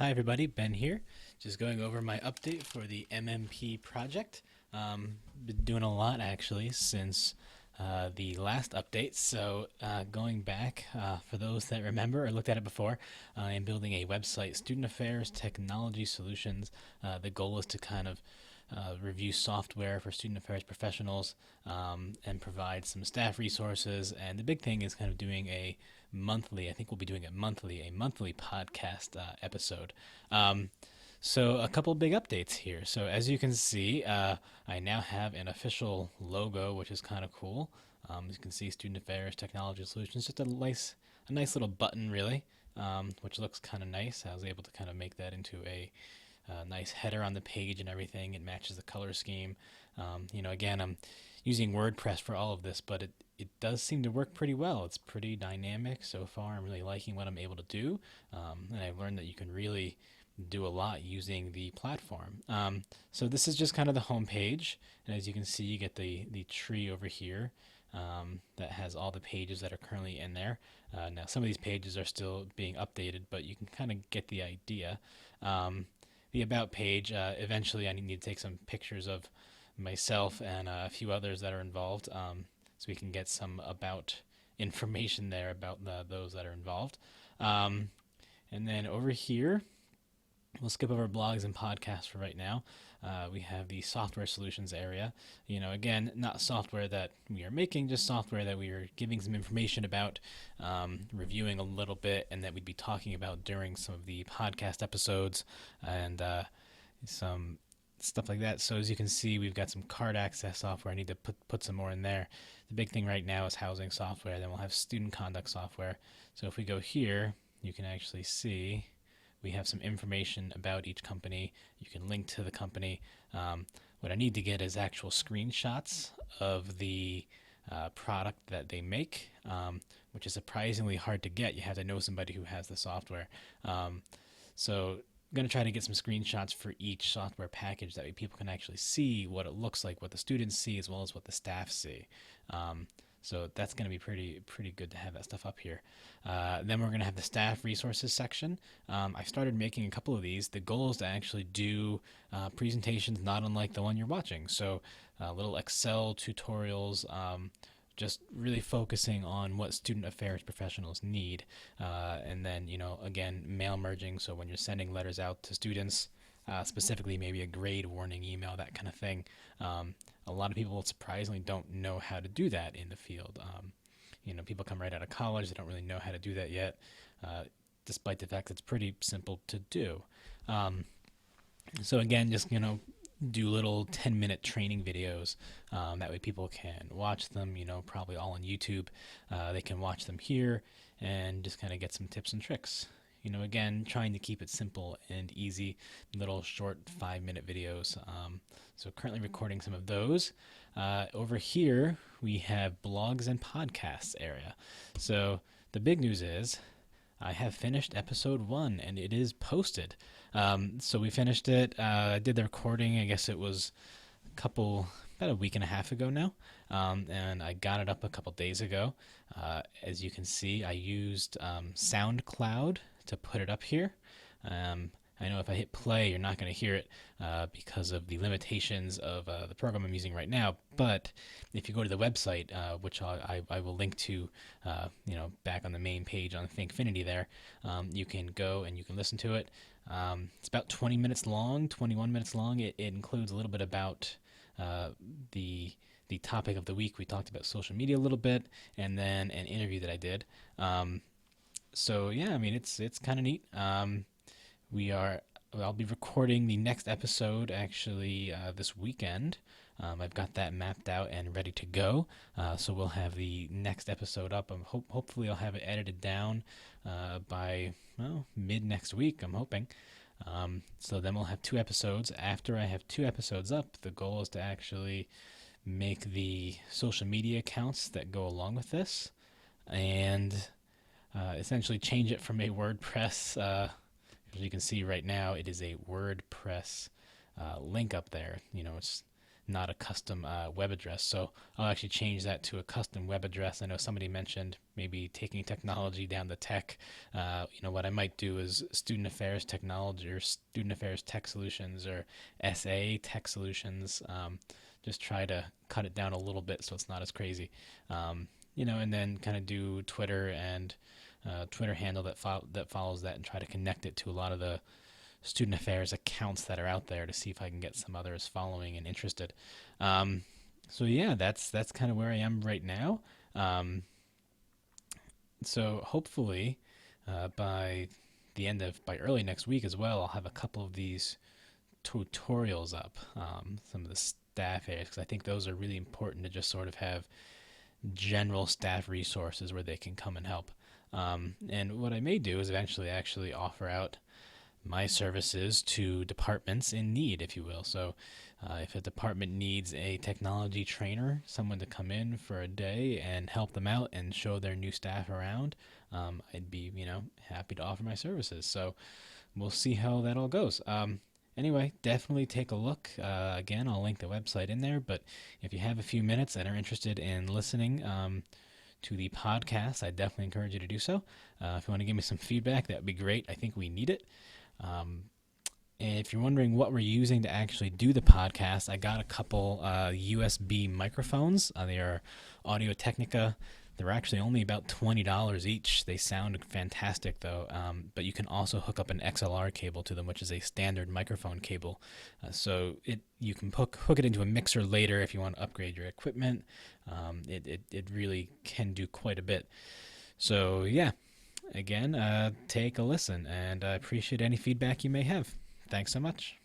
Hi everybody, Ben here. Just going over my update for the MMP project. Been doing a lot actually since the last update. So going back, for those that remember or looked at it before, I am building a website, Student Affairs Technology Solutions. The goal is to kind of review software for student affairs professionals and provide some staff resources. And the big thing is kind of doing a monthly, I think we'll be doing it monthly, a monthly podcast episode. So a couple big updates here. So as you can see, I now have an official logo, which is kind of cool. As you can see, Student Affairs Technology Solutions, just a nice little button, really, which looks kind of nice. I was able to kind of make that into a nice header on the page and everything. It matches the color scheme. Again, I'm using WordPress for all of this, but it does seem to work pretty well. It's pretty dynamic so far. I'm really liking what I'm able to do, and I've learned that you can really do a lot using the platform. So this is just kind of the home page, and as you can see, you get the tree over here that has all the pages that are currently in there. Now, some of these pages are still being updated, but you can kind of get the idea. The About page, eventually I need to take some pictures of myself and a few others that are involved, so we can get some about information there about those that are involved. And then over here, we'll skip over blogs and podcasts for right now. We have the software solutions area. Again, not software that we are making, just software that we are giving some information about, reviewing a little bit, and that we'd be talking about during some of the podcast episodes and some stuff like that. So as you can see, we've got some card access software. I need to put some more in there. The big thing right now is housing software. Then we'll have student conduct software. So if we go here, you can actually see we have some information about each company. You can link to the company. What I need to get is actual screenshots of the product that they make, which is surprisingly hard to get. You have to know somebody who has the software. So I'm going to try to get some screenshots for each software package. That way people can actually see what it looks like, what the students see, as well as what the staff see. So that's going to be pretty good to have that stuff up here. Then we're going to have the staff resources section. I started making a couple of these. The goal is to actually do presentations not unlike the one you're watching. So little Excel tutorials, just really focusing on what student affairs professionals need. And then, again, mail merging. So when you're sending letters out to students, specifically maybe a grade warning email, that kind of thing. A lot of people surprisingly don't know how to do that in the field. People come right out of college, they don't really know how to do that yet, despite the fact that it's pretty simple to do. So again, just, do little 10-minute training videos. That way people can watch them, probably all on YouTube. They can watch them here and just kind of get some tips and tricks. Again, trying to keep it simple and easy, little short 5-minute videos. So currently recording some of those. Over here, we have blogs and podcasts area. So the big news is I have finished episode 1 and it is posted. So we finished it. I did the recording, I guess it was about a week and a half ago now. And I got it up a couple days ago. As you can see, I used SoundCloud to put it up here. I know if I hit play, you're not going to hear it because of the limitations of the program I'm using right now. But if you go to the website, which I will link to, back on the main page on Thinkfinity there, you can go and you can listen to it. It's about 20 minutes long, 21 minutes long. It includes a little bit about the topic of the week. We talked about social media a little bit, and then an interview that I did. So yeah, it's kind of neat. I'll be recording the next episode actually this weekend. I've got that mapped out and ready to go. So we'll have the next episode up. Hopefully I'll have it edited down by mid next week, I'm hoping. So then we'll have 2 episodes. After I have 2 episodes up, the goal is to actually make the social media accounts that go along with this, and essentially change it from a WordPress. As you can see right now, it is a WordPress link up there. It's not a custom web address. So I'll actually change that to a custom web address. I know somebody mentioned maybe taking technology down to tech. What I might do is Student Affairs Technology or Student Affairs Tech Solutions or SA Tech Solutions. Just try to cut it down a little bit so it's not as crazy. And then kind of do Twitter and Twitter handle that follows that, and try to connect it to a lot of the student affairs accounts that are out there to see if I can get some others following and interested. So yeah, that's kind of where I am right now. So hopefully by early next week as well, I'll have a couple of these tutorials up, some of the staff areas, because I think those are really important to just sort of have general staff resources where they can come and help. And what I may do is eventually actually offer out my services to departments in need, if you will. So if a department needs a technology trainer, someone to come in for a day and help them out and show their new staff around, I'd be, happy to offer my services. So we'll see how that all goes. Anyway, definitely take a look. Again, I'll link the website in there, but if you have a few minutes and are interested in listening to the podcast, I definitely encourage you to do so. If you want to give me some feedback, that would be great. I think we need it. And if you're wondering what we're using to actually do the podcast, I got a couple USB microphones. They are Audio-Technica. They're actually only about $20 each. They sound fantastic, though. But you can also hook up an XLR cable to them, which is a standard microphone cable. So you can hook it into a mixer later if you want to upgrade your equipment. It really can do quite a bit. So yeah, again, take a listen, and I appreciate any feedback you may have. Thanks so much.